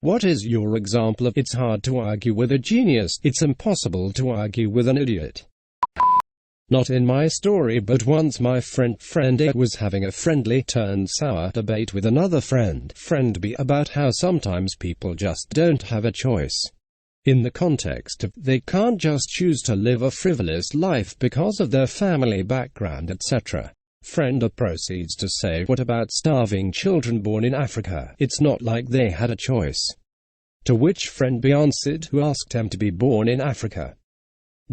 What is your example of "it's hard to argue with a genius, it's impossible to argue with an idiot"? Not in my story, but once my friend A was having a friendly-turned-sour debate with another friend B about how sometimes people just don't have a choice. In the context of, they can't just choose to live a frivolous life because of their family background, etc. Friend A proceeds to say, what about starving children born in Africa? It's not like they had a choice. To which friend B answered, who asked him to be born in Africa?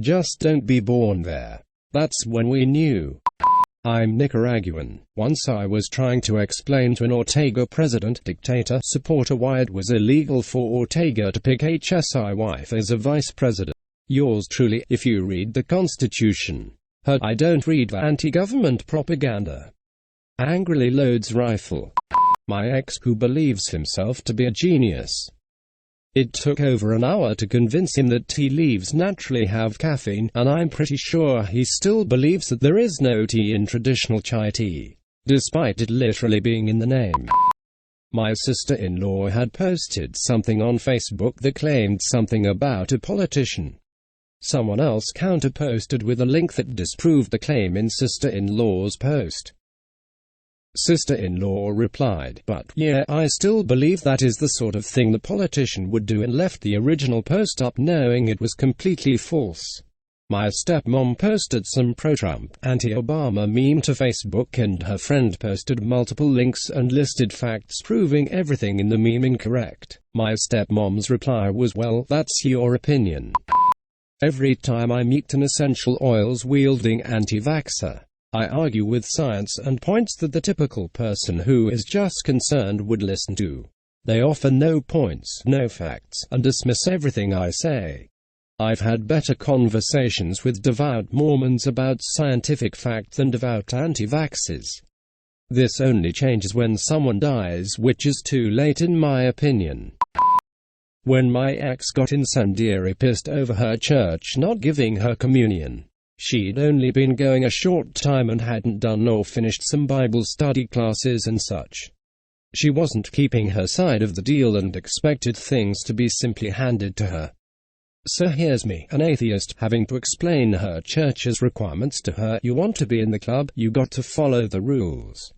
Just don't be born there. That's when we knew. I'm Nicaraguan. Once I was trying to explain to an Ortega dictator supporter why it was illegal for Ortega to pick HSI wife as a vice president. Yours truly, if you read the Constitution. I don't read the anti-government propaganda. Angrily loads rifle. My ex, who believes himself to be a genius. It took over an hour to convince him that tea leaves naturally have caffeine, and I'm pretty sure he still believes that there is no tea in traditional chai tea, despite it literally being in the name. My sister-in-law had posted something on Facebook that claimed something about a politician. Someone else counter-posted with a link that disproved the claim in sister-in-law's post. Sister-in-law replied, "But yeah, I still believe that is the sort of thing the politician would do," and left the original post up knowing it was completely false. My stepmom posted some pro-Trump, anti-Obama meme to Facebook, and her friend posted multiple links and listed facts proving everything in the meme incorrect. My stepmom's reply was, "Well, that's your opinion." Every time I meet an essential oils-wielding anti-vaxxer, I argue with science and points that the typical person who is just concerned would listen to. They offer no points, no facts, and dismiss everything I say. I've had better conversations with devout Mormons about scientific fact than devout anti-vaxxers. This only changes when someone dies, which is too late in my opinion. When my ex got incendiary pissed over her church not giving her communion. She'd only been going a short time and hadn't done or finished some Bible study classes and such. She wasn't keeping her side of the deal and expected things to be simply handed to her. So here's me, an atheist, having to explain her church's requirements to her. You want to be in the club, you got to follow the rules.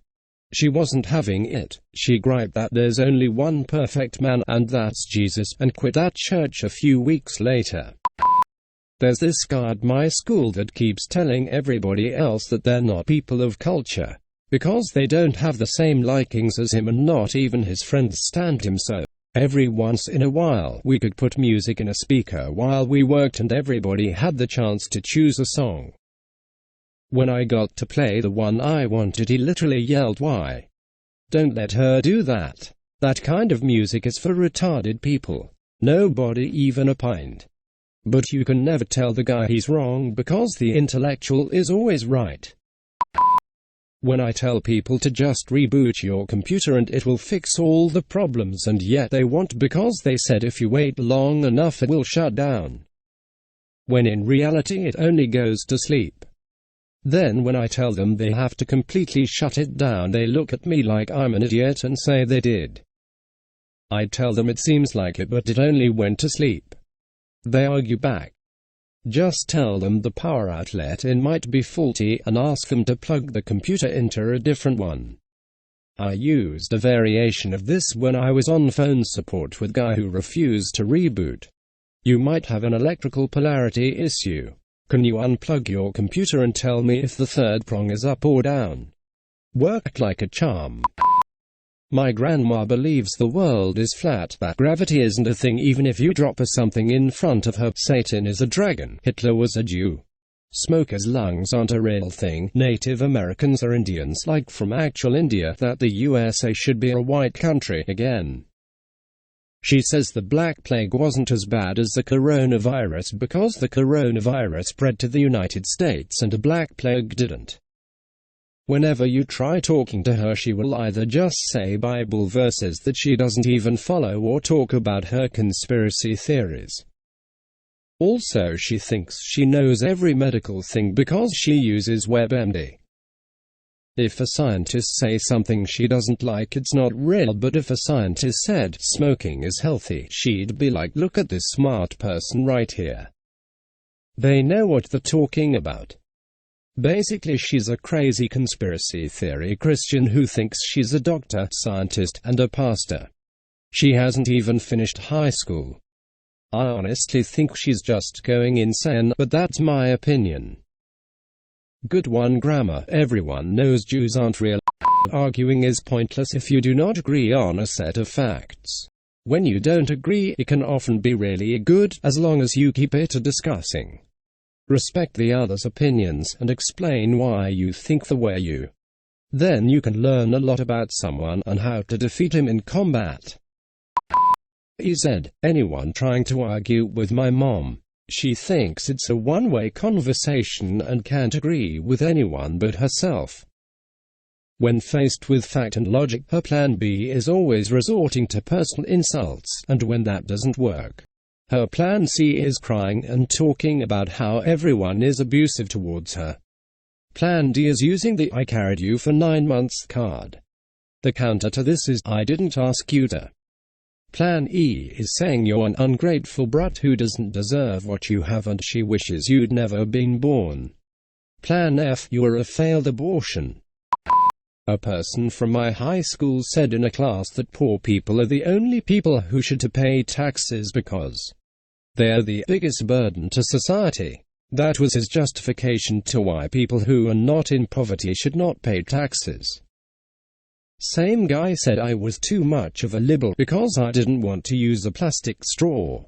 She wasn't having it. She griped that there's only one perfect man, and that's Jesus, and quit that church a few weeks later. There's this guy at my school that keeps telling everybody else that they're not people of culture, because they don't have the same likings as him, and not even his friends stand him. So, every once in a while we could put music in a speaker while we worked and everybody had the chance to choose a song. When I got to play the one I wanted, he literally yelled, "Why? Don't let her do that. That kind of music is for retarded people." Nobody even opined. But you can never tell the guy he's wrong because the intellectual is always right. When I tell people to just reboot your computer and it will fix all the problems, and yet they won't because they said if you wait long enough it will shut down. When in reality it only goes to sleep. Then when I tell them they have to completely shut it down, they look at me like I'm an idiot and say they did. I tell them it seems like it, but it only went to sleep. They argue back. Just tell them the power outlet in might be faulty and ask them to plug the computer into a different one. I used a variation of this when I was on phone support with a guy who refused to reboot. You might have an electrical polarity issue. Can you unplug your computer and tell me if the third prong is up or down? Worked like a charm. My grandma believes the world is flat, that gravity isn't a thing even if you drop something in front of her. Satan is a dragon. Hitler was a Jew. Smokers' lungs aren't a real thing. Native Americans are Indians, like from actual India. That the USA should be a white country again. She says the Black Plague wasn't as bad as the coronavirus because the coronavirus spread to the United States and the Black Plague didn't. Whenever you try talking to her, she will either just say Bible verses that she doesn't even follow or talk about her conspiracy theories. Also, she thinks she knows every medical thing because she uses WebMD. If a scientist says something she doesn't like, it's not real, but if a scientist said smoking is healthy, she'd be like, look at this smart person right here. They know what they're talking about. Basically, she's a crazy conspiracy theory Christian who thinks she's a doctor, scientist, and a pastor. She hasn't even finished high school. I honestly think she's just going insane, but that's my opinion. Good one. Grammar. Everyone knows Jews aren't real. Arguing is pointless if you do not agree on a set of facts. When you don't agree, it can often be really good, as long as you keep it discussing. Respect the other's opinions, and explain why you think the way you. Then you can learn a lot about someone and how to defeat him in combat. He said, anyone trying to argue with my mom. She thinks it's a one-way conversation and can't agree with anyone but herself. When faced with fact and logic, her plan B is always resorting to personal insults, and when that doesn't work, her plan C is crying and talking about how everyone is abusive towards her. Plan D is using the "I carried you for 9 months" card. The counter to this is "I didn't ask you to." Plan E is saying you're an ungrateful brat who doesn't deserve what you have and she wishes you'd never been born. Plan F, you're a failed abortion. A person from my high school said in a class that poor people are the only people who should pay taxes because they're the biggest burden to society. That was his justification to why people who are not in poverty should not pay taxes. Same guy said I was too much of a liberal because I didn't want to use a plastic straw.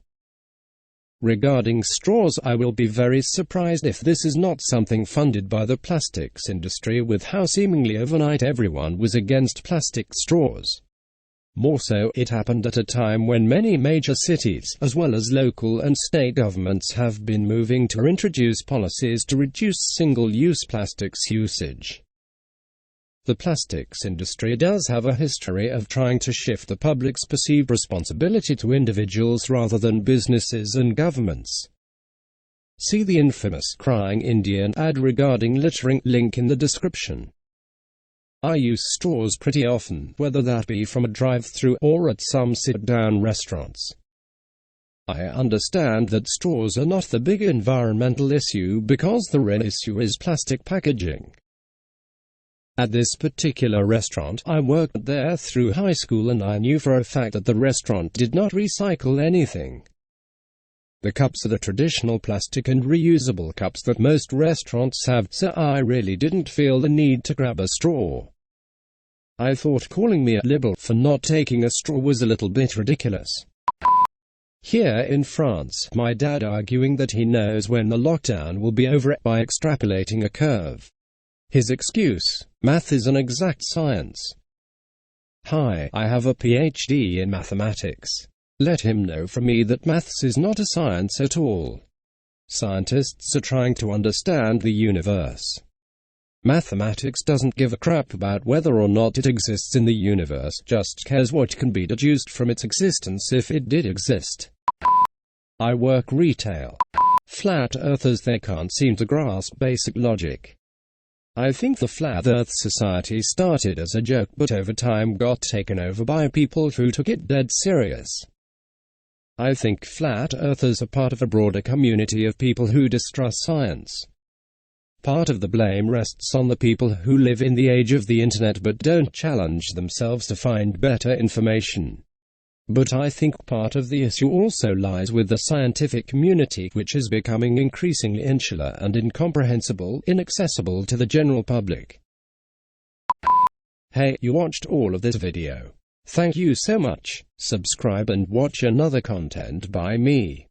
Regarding straws, I will be very surprised if this is not something funded by the plastics industry, with how seemingly overnight everyone was against plastic straws. More so, it happened at a time when many major cities, as well as local and state governments, have been moving to introduce policies to reduce single-use plastics usage. The plastics industry does have a history of trying to shift the public's perceived responsibility to individuals rather than businesses and governments. See the infamous Crying Indian ad regarding littering, link in the description. I use straws pretty often, whether that be from a drive-thru or at some sit-down restaurants. I understand that straws are not the big environmental issue because the real issue is plastic packaging. At this particular restaurant, I worked there through high school and I knew for a fact that the restaurant did not recycle anything. The cups are the traditional plastic and reusable cups that most restaurants have, so I really didn't feel the need to grab a straw. I thought calling me a liberal for not taking a straw was a little bit ridiculous. Here in France, my dad arguing that he knows when the lockdown will be over by extrapolating a curve. His excuse: math is an exact science. Hi, I have a PhD in mathematics. Let him know from me that maths is not a science at all. Scientists are trying to understand the universe. Mathematics doesn't give a crap about whether or not it exists in the universe, just cares what can be deduced from its existence if it did exist. I work retail. Flat earthers, they can't seem to grasp basic logic. I think the Flat Earth Society started as a joke but over time got taken over by people who took it dead serious. I think flat earthers are part of a broader community of people who distrust science. Part of the blame rests on the people who live in the age of the internet but don't challenge themselves to find better information. But I think part of the issue also lies with the scientific community, which is becoming increasingly insular and incomprehensible, inaccessible to the general public. Hey, you watched all of this video. Thank you so much. Subscribe and watch another content by me.